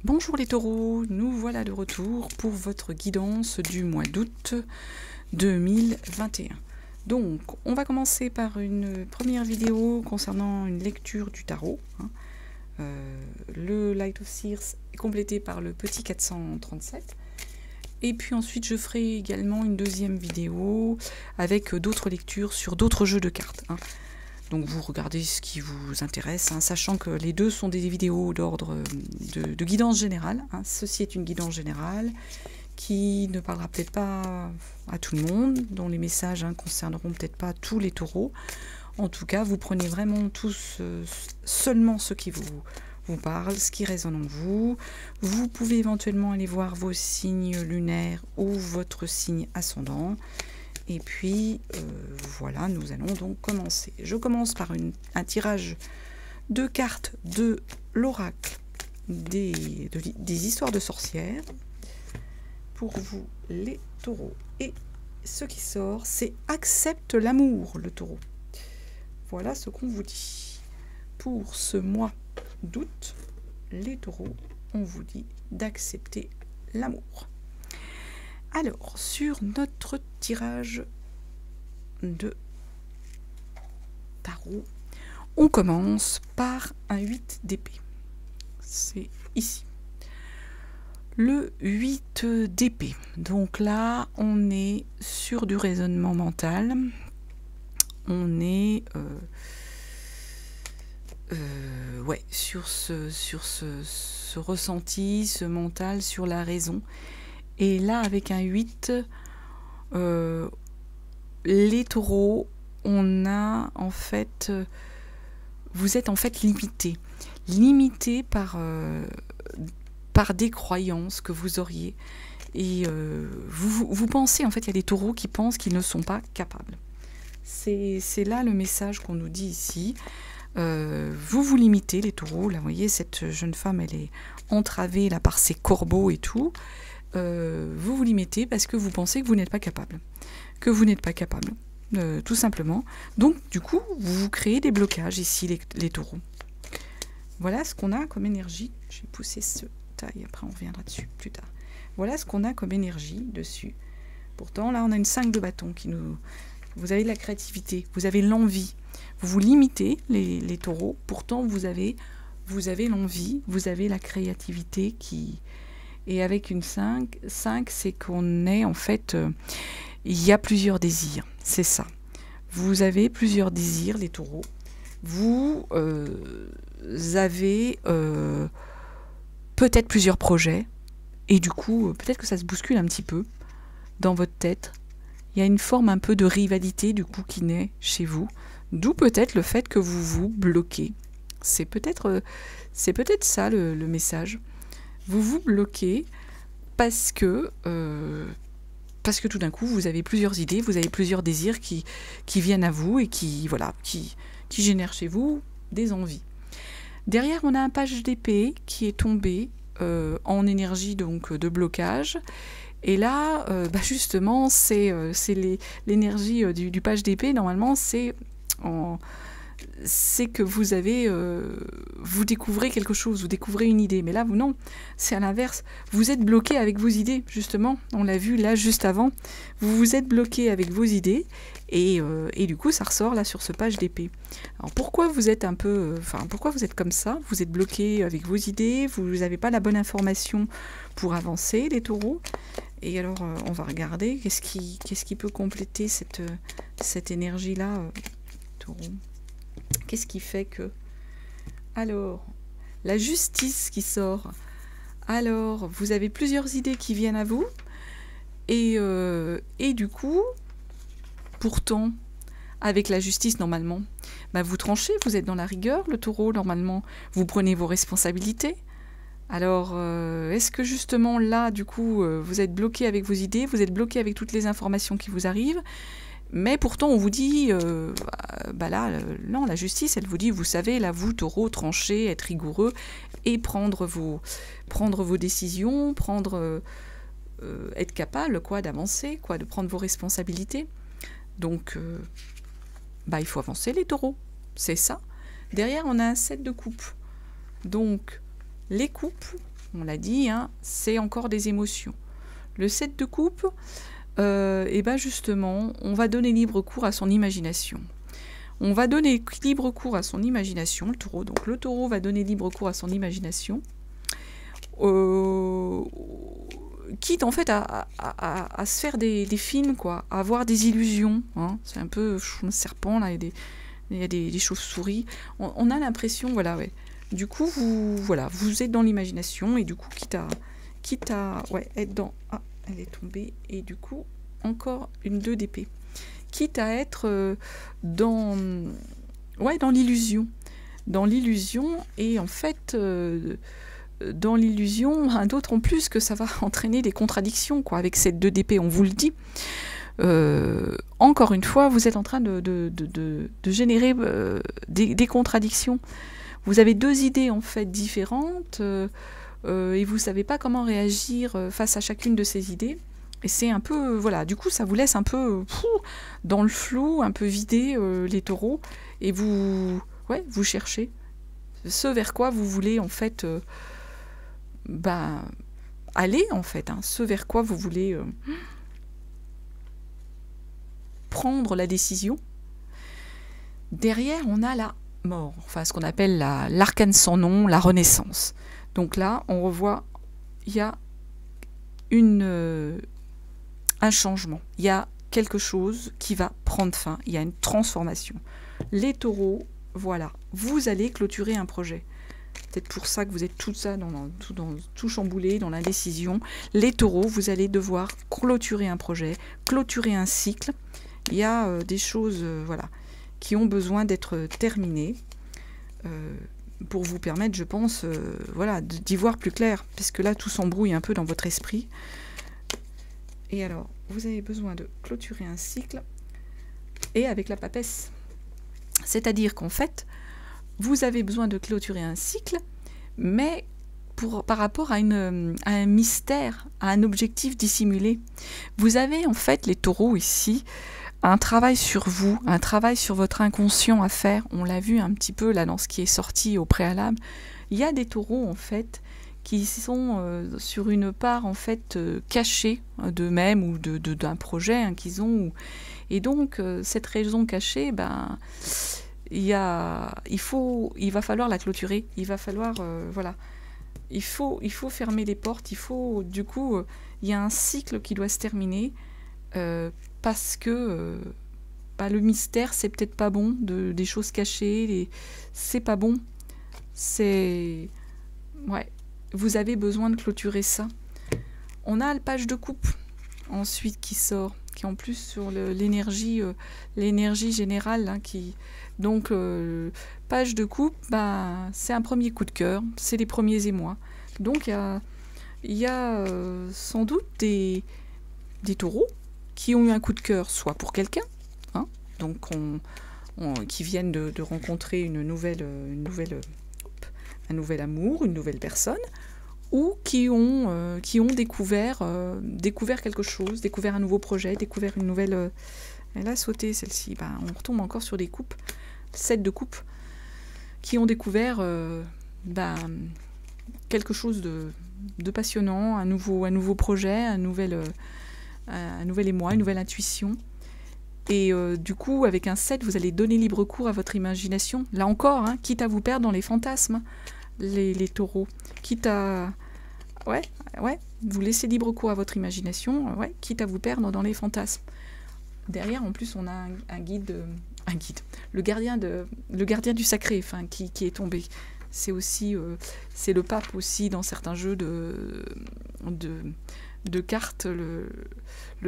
Bonjour les taureaux, nous voilà de retour pour votre guidance du mois d'août 2021. Donc, on va commencer par une première vidéo concernant une lecture du tarot. Le Light of Seers est complété par le petit 437. Et puis ensuite, je ferai également une deuxième vidéo avec d'autres lectures sur d'autres jeux de cartes. Donc vous regardez ce qui vous intéresse, sachant que les deux sont des vidéos d'ordre de guidance générale. Ceci est une guidance générale qui ne parlera peut-être pas à tout le monde, dont les messages concerneront peut-être pas tous les taureaux. En tout cas, vous prenez vraiment tous seulement ce qui vous parle, ce qui résonne en vous. Vous pouvez éventuellement aller voir vos signes lunaires ou votre signe ascendant. Et puis, voilà, nous allons donc commencer. Je commence par un tirage de cartes de l'oracle des histoires de sorcières. Pour vous, les taureaux. Et ce qui sort, c'est « Accepte l'amour », le taureau. Voilà ce qu'on vous dit. Pour ce mois d'août, les taureaux, on vous dit d'accepter l'amour. Alors, sur notre tirage de tarot, on commence par un 8 d'épée. C'est ici. Le 8 d'épée. Donc là, on est sur du raisonnement mental. On est sur ce ressenti, ce mental, sur la raison. Et là, avec un 8, les taureaux, on a en fait... vous êtes en fait limité. Limité par des croyances que vous auriez. Et vous pensez, en fait, il y a des taureaux qui pensent qu'ils ne sont pas capables. C'est là le message qu'on nous dit ici. Vous vous limitez, les taureaux. Là, vous voyez, cette jeune femme, elle est entravée là, par ses corbeaux et tout. Vous vous limitez parce que vous pensez que vous n'êtes pas capable. Que vous n'êtes pas capable, tout simplement. Donc, du coup, vous créez des blocages ici, les taureaux. Voilà ce qu'on a comme énergie. Je vais pousser ce taille, après on reviendra dessus plus tard. Voilà ce qu'on a comme énergie dessus. Pourtant, là, on a une 5 de bâton qui nous... Vous avez de la créativité, vous avez l'envie. Vous vous limitez, les taureaux. Pourtant, vous avez l'envie, vous avez la créativité qui... Et avec une 5, c'est qu'on est en fait... il y a plusieurs désirs, c'est ça. Vous avez plusieurs désirs, les taureaux. Vous avez peut-être plusieurs projets. Et du coup, peut-être que ça se bouscule un petit peu dans votre tête. Il y a une forme un peu de rivalité, du coup, qui naît chez vous. D'où peut-être le fait que vous vous bloquez. C'est peut-être ça le message. Vous vous bloquez parce que tout d'un coup, vous avez plusieurs idées, vous avez plusieurs désirs qui viennent à vous et qui génèrent chez vous des envies. Derrière, on a un page d'épée qui est tombé en énergie donc de blocage. Et là, justement, c'est l'énergie du page d'épée. Normalement, c'est que vous découvrez quelque chose, vous découvrez une idée. Mais là, vous, non, c'est à l'inverse. Vous êtes bloqué avec vos idées, justement. On l'a vu là, juste avant. Vous vous êtes bloqué avec vos idées. Et du coup, ça ressort là sur ce page d'épée. Alors, pourquoi vous êtes pourquoi vous êtes comme ça? Vous êtes bloqué avec vos idées, vous n'avez pas la bonne information pour avancer, les taureaux. Et alors, on va regarder qu'est-ce qui peut compléter cette énergie-là, taureau. Qu'est-ce qui fait que... Alors, la justice qui sort. Alors, vous avez plusieurs idées qui viennent à vous. Et du coup, pourtant, avec la justice, normalement, vous tranchez, vous êtes dans la rigueur, le taureau, normalement. Vous prenez vos responsabilités. Alors, est-ce que justement, là, du coup, vous êtes bloqué avec vos idées, vous êtes bloqué avec toutes les informations qui vous arrivent, mais pourtant, on vous dit, non, la justice, elle vous dit, vous savez, là, vous, taureau, tranchez, être rigoureux et prendre vos décisions, être capable, d'avancer, de prendre vos responsabilités. Donc, il faut avancer, les taureaux, c'est ça. Derrière, on a un 7 de coupe. Donc, les coupes, on l'a dit, hein, c'est encore des émotions. Le 7 de coupe, et ben justement, on va donner libre cours à son imagination. On va donner libre cours à son imagination, le taureau. Donc le taureau va donner libre cours à son imagination, quitte en fait à se faire des films, quoi, à avoir des illusions. Hein. C'est un peu un serpent, là, il y a des chauves-souris. On a l'impression, voilà, ouais. Du coup, vous êtes dans l'imagination, et du coup, quitte à ouais, être dans... Ah, elle est tombée, et du coup, encore une 2 d'épée. Quitte à être dans l'illusion. Dans l'illusion, et en fait, dans l'illusion, d'autre en plus que ça va entraîner des contradictions, quoi, avec cette 2 d'épée, on vous le dit. Encore une fois, vous êtes en train de générer des contradictions. Vous avez 2 idées, en fait, différentes, et vous ne savez pas comment réagir face à chacune de ces idées. Et c'est un peu, voilà, du coup, ça vous laisse un peu dans le flou, un peu vidé, les taureaux, et vous cherchez ce vers quoi vous voulez, en fait, aller, en fait, hein, ce vers quoi vous voulez prendre la décision. Derrière, on a la mort, enfin, ce qu'on appelle l'arcane sans nom, la renaissance. Donc là, on revoit, il y a un changement, il y a quelque chose qui va prendre fin, il y a une transformation. Les taureaux, voilà, vous allez clôturer un projet. Peut-être pour ça que vous êtes tout ça tout chamboulé, dans l'indécision. Les taureaux, vous allez devoir clôturer un projet, clôturer un cycle. Il y a des choses voilà, qui ont besoin d'être terminées pour vous permettre, je pense, voilà, d'y voir plus clair, parce que là, tout s'embrouille un peu dans votre esprit. Et alors, vous avez besoin de clôturer un cycle, et avec la papesse. C'est-à-dire qu'en fait, vous avez besoin de clôturer un cycle, mais par rapport à un mystère, à un objectif dissimulé. Vous avez en fait, les taureaux ici, un travail sur vous, un travail sur votre inconscient à faire. On l'a vu un petit peu là dans ce qui est sorti au préalable. Il y a des taureaux en fait qui sont sur une part en fait cachée d'eux-mêmes ou d'un projet hein, qu'ils ont. Et donc cette raison cachée, il va falloir la clôturer. Il va falloir voilà. Il faut fermer les portes. Du coup, il y a un cycle qui doit se terminer parce que le mystère, c'est peut-être pas bon, des choses cachées, c'est pas bon. Ouais. Vous avez besoin de clôturer ça. On a le page de coupe ensuite qui sort, qui est en plus sur l'énergie générale. Hein, donc, page de coupe, c'est un premier coup de cœur, c'est les premiers émois. Donc, il y a sans doute des taureaux qui ont eu un coup de cœur, soit pour quelqu'un, hein, donc qui viennent de rencontrer un nouvel amour, une nouvelle personne, ou qui ont découvert quelque chose, découvert un nouveau projet, découvert une nouvelle... Elle a sauté celle-ci, on retombe encore sur des coupes, 7 de coupe, qui ont découvert quelque chose de passionnant, un nouveau projet, un nouvel émoi, une nouvelle intuition. Et du coup, avec un 7, vous allez donner libre cours à votre imagination. Là encore, hein, quitte à vous perdre dans les fantasmes, les taureaux. Quitte à... Ouais, vous laissez libre cours à votre imagination, quitte à vous perdre dans les fantasmes. Derrière, en plus, on a un guide, le gardien du sacré, enfin, qui est tombé. C'est aussi, c'est le pape aussi dans certains jeux de cartes, le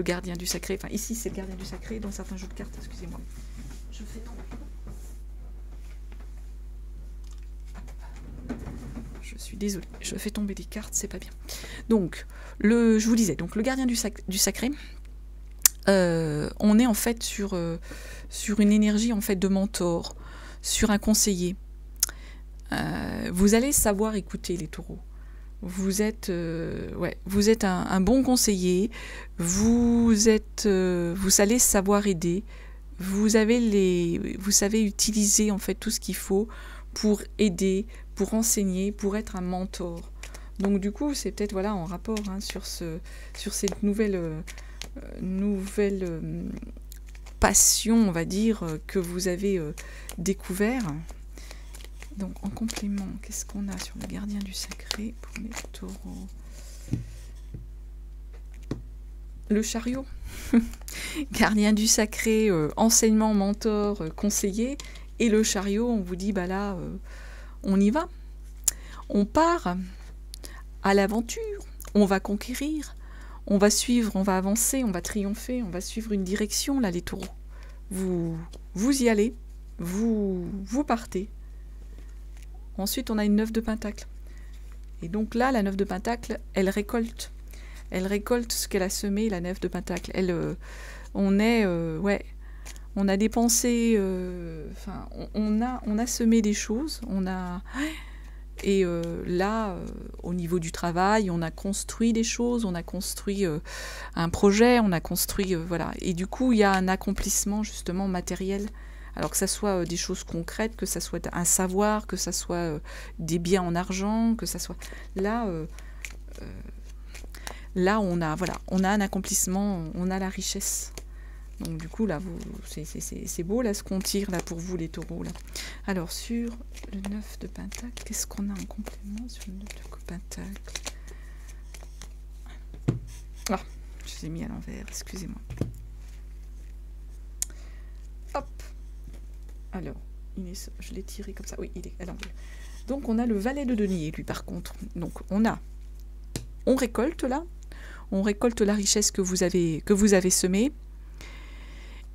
gardien du sacré. Enfin, ici, c'est le gardien du sacré dans certains jeux de cartes. Excusez-moi. Je fais tomber. Je suis désolée. Je fais tomber des cartes, c'est pas bien. Donc, je vous disais, donc le gardien du sacré. On est en fait sur une énergie en fait de mentor, sur un conseiller. Vous allez savoir écouter les taureaux. Vous êtes un bon conseiller. Vous allez savoir aider. Vous savez utiliser en fait tout ce qu'il faut pour aider, pour enseigner, pour être un mentor. Donc du coup, c'est peut-être voilà en rapport hein, sur cette nouvelle passion, on va dire, que vous avez découvert. Donc en complément, qu'est-ce qu'on a sur le gardien du sacré pour les taureaux? Le chariot. Gardien du sacré, enseignement, mentor, conseiller. Et le chariot, on vous dit, bah là, on y va. On part à l'aventure, on va conquérir, on va suivre, on va avancer, on va triompher, on va suivre une direction, là, les taureaux. Vous y allez, vous partez. Ensuite, on a une 9 de pentacle. Et donc là, la 9 de pentacle, elle récolte. Elle récolte ce qu'elle a semé, la 9 de pentacle. On a dépensé, on a semé des choses, et là, au niveau du travail, on a construit des choses, on a construit un projet, on a construit, voilà. Et du coup, il y a un accomplissement justement matériel. Alors que ça soit des choses concrètes, que ça soit un savoir, que ça soit des biens en argent, que ça soit... Là, on a un accomplissement, on a la richesse. Donc du coup, là, c'est beau, là, ce qu'on tire, là, pour vous, les taureaux, là. Alors, sur le 9 de pentacle, qu'est-ce qu'on a en complément sur le 9 de pentacle? Ah, je les ai mis à l'envers, excusez-moi. Hop. Alors, je l'ai tiré comme ça. Oui, il est à l'envers. Donc, on a le valet de denier, lui, par contre. Donc, on récolte, là. On récolte la richesse que vous avez semée.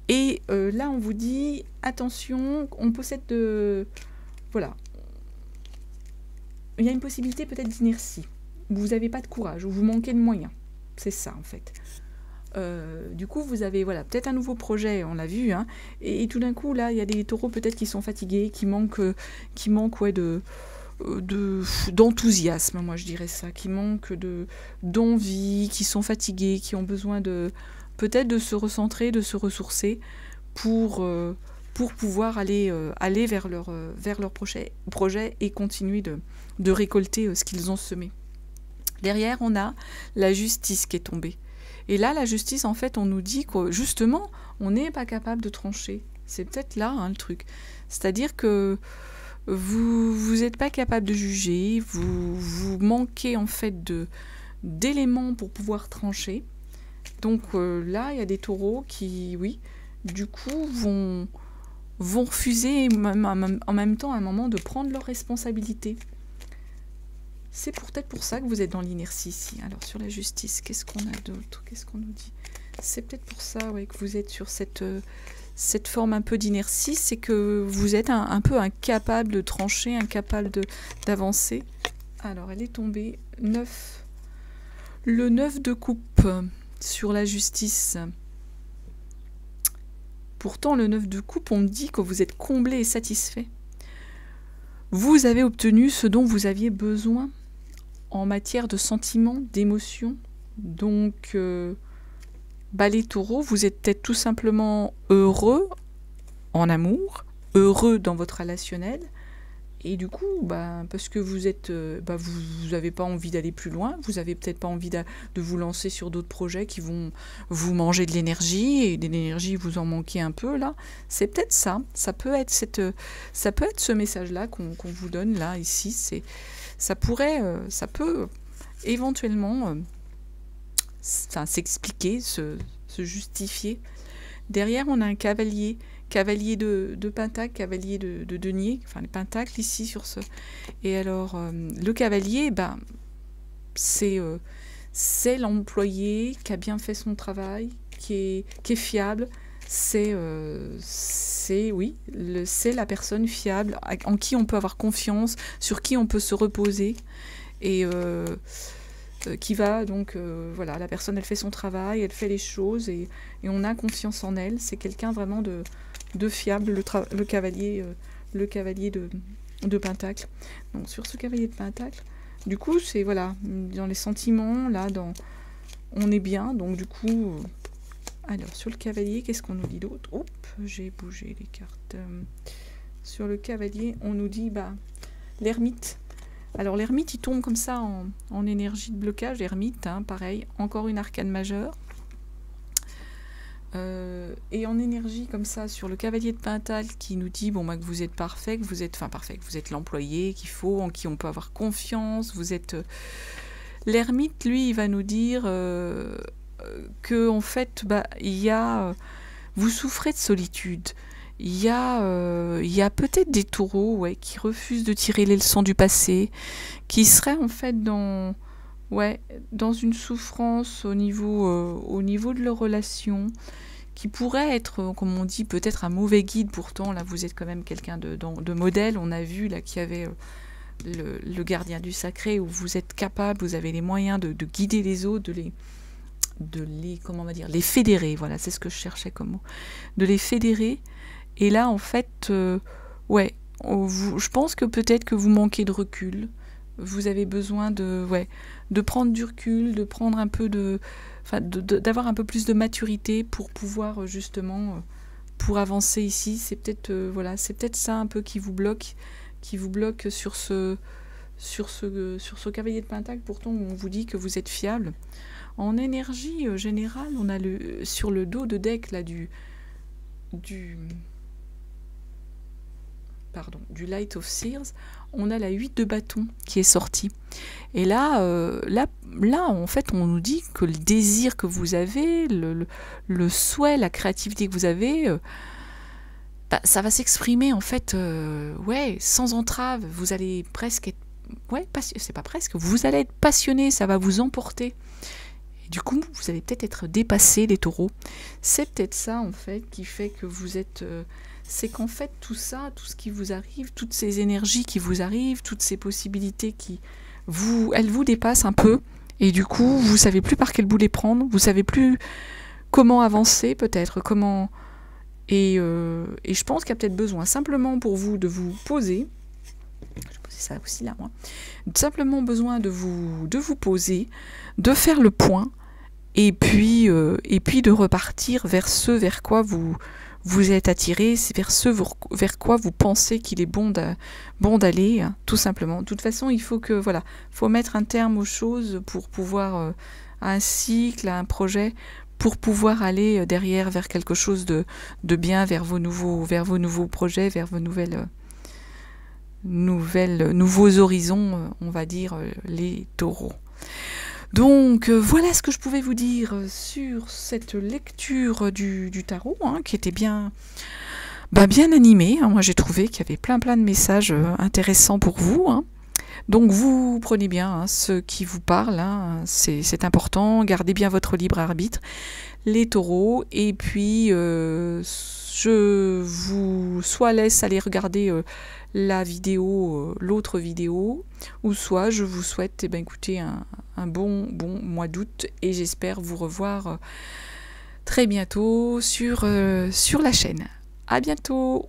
Et là, on vous dit, attention, on possède de... Voilà. Il y a une possibilité peut-être d'inertie. Vous n'avez pas de courage, ou vous manquez de moyens. C'est ça, en fait. Du coup, vous avez peut-être un nouveau projet, on l'a vu. Hein, et tout d'un coup, là, il y a des taureaux peut-être qui sont fatigués, qui manquent d'enthousiasme, moi je dirais ça, qui manquent d'envie, qui sont fatigués, qui ont besoin peut-être de se recentrer, de se ressourcer pour pouvoir aller vers leur projet et continuer de récolter ce qu'ils ont semé. Derrière, on a la justice qui est tombée. Et là, la justice, en fait, on nous dit que justement, on n'est pas capable de trancher. C'est peut-être là hein, le truc. C'est-à-dire que vous n'êtes pas capable de juger, vous manquez en fait d'éléments pour pouvoir trancher. Donc là, il y a des taureaux qui, oui, du coup, vont refuser en même temps à un moment de prendre leurs responsabilités. C'est peut-être pour ça que vous êtes dans l'inertie ici. Alors sur la justice, qu'est-ce qu'on a d'autre? Qu'est-ce qu'on nous dit? C'est peut-être pour ça ouais, que vous êtes sur cette forme un peu d'inertie, c'est que vous êtes un peu incapable de trancher, incapable d'avancer. Alors, elle est tombée 9. Le 9 de coupe sur la justice. Pourtant, le 9 de coupe, on me dit que vous êtes comblé et satisfait. Vous avez obtenu ce dont vous aviez besoin en matière de sentiments, d'émotions. Donc... les taureaux, vous êtes peut-être tout simplement heureux en amour, heureux dans votre relationnel, et du coup, parce que vous êtes, vous n'avez pas envie d'aller plus loin, vous n'avez peut-être pas envie de vous lancer sur d'autres projets qui vont vous manger de l'énergie, et de l'énergie, vous en manquez un peu là. C'est peut-être ça. Ça peut être ce message-là qu'on vous donne là ici. Ça peut éventuellement s'expliquer, se justifier. Derrière, on a un cavalier de pentacle, cavalier de denier, enfin les pentacles ici sur ce. Et alors, le cavalier, c'est l'employé qui a bien fait son travail, qui est fiable. C'est la personne fiable en qui on peut avoir confiance, sur qui on peut se reposer. Et qui va donc, la personne elle fait son travail, elle fait les choses et on a confiance en elle. C'est quelqu'un vraiment de fiable, le cavalier de pentacle. Donc sur ce cavalier de pentacle, du coup c'est dans les sentiments, là on est bien, donc du coup alors sur le cavalier, qu'est-ce qu'on nous dit d'autre? Hop, j'ai bougé les cartes. Sur le cavalier, on nous dit l'ermite. Alors l'ermite, il tombe comme ça en énergie de blocage. Ermite, hein, pareil, encore une arcane majeure. Et en énergie comme ça, sur le cavalier de Pentacle qui nous dit bon, bah, que vous êtes parfait, que vous êtes, enfin parfait, que vous êtes l'employé qu'il faut, en qui on peut avoir confiance, vous êtes... L'ermite, lui, il va nous dire que en fait, bah, il y a... vous souffrez de solitude. Il y a peut-être des taureaux, ouais, qui refusent de tirer les leçons du passé, qui seraient en fait dans une souffrance au niveau de leur relation, qui pourrait être, comme on dit, peut-être un mauvais guide. Pourtant, là, vous êtes quand même quelqu'un de modèle. On a vu là qu'il y avait le gardien du sacré, où vous êtes capable, vous avez les moyens de guider les autres, comment on va dire, les fédérer. Voilà, c'est ce que je cherchais comme mot. De les fédérer. Et là, en fait, je pense que peut-être que vous manquez de recul. Vous avez besoin de prendre du recul, de prendre un peu d'avoir un peu plus de maturité pour pouvoir justement pour avancer ici. C'est peut-être ça un peu qui vous bloque sur ce cavalier de Pentacle. Pourtant, on vous dit que vous êtes fiable. En énergie générale, on a sur le dos de deck là du Light of Seers, on a la 8 de bâton qui est sortie. Et là, en fait, on nous dit que le désir que vous avez, le souhait, la créativité que vous avez, ça va s'exprimer en fait, sans entrave. Vous allez presque être, c'est pas presque, vous allez être passionné, ça va vous emporter. Et du coup, vous allez peut-être être dépassé, les taureaux. C'est peut-être ça en fait qui fait que vous êtes... c'est qu'en fait, tout ça, tout ce qui vous arrive, toutes ces énergies qui vous arrivent, toutes ces possibilités elles vous dépassent un peu, et du coup, vous savez plus par quel bout les prendre, vous savez plus comment avancer, peut-être, comment... Et je pense qu'il y a peut-être besoin, simplement pour vous, de vous poser, je vais poser ça aussi là, moi, simplement besoin de vous poser, de faire le point, et puis de repartir vers ce vers quoi vous êtes attiré, c'est vers ce vers quoi vous pensez qu'il est bon d'aller, hein, tout simplement. De toute façon, il faut mettre un terme aux choses pour pouvoir, à un cycle, à un projet, pour pouvoir aller derrière vers quelque chose de bien, vers vos nouveaux projets, vers vos nouveaux horizons, on va dire, les taureaux. Donc voilà ce que je pouvais vous dire sur cette lecture du tarot, hein, qui était bien animée, hein. Moi j'ai trouvé qu'il y avait plein de messages intéressants pour vous, hein. Donc vous prenez bien, hein, ce qui vous parle, hein, c'est important, gardez bien votre libre arbitre, les taureaux, et puis je vous soit laisse aller regarder la vidéo, l'autre vidéo, ou soit je vous souhaite écoutez, un bon mois d'août, et j'espère vous revoir très bientôt sur la chaîne. À bientôt!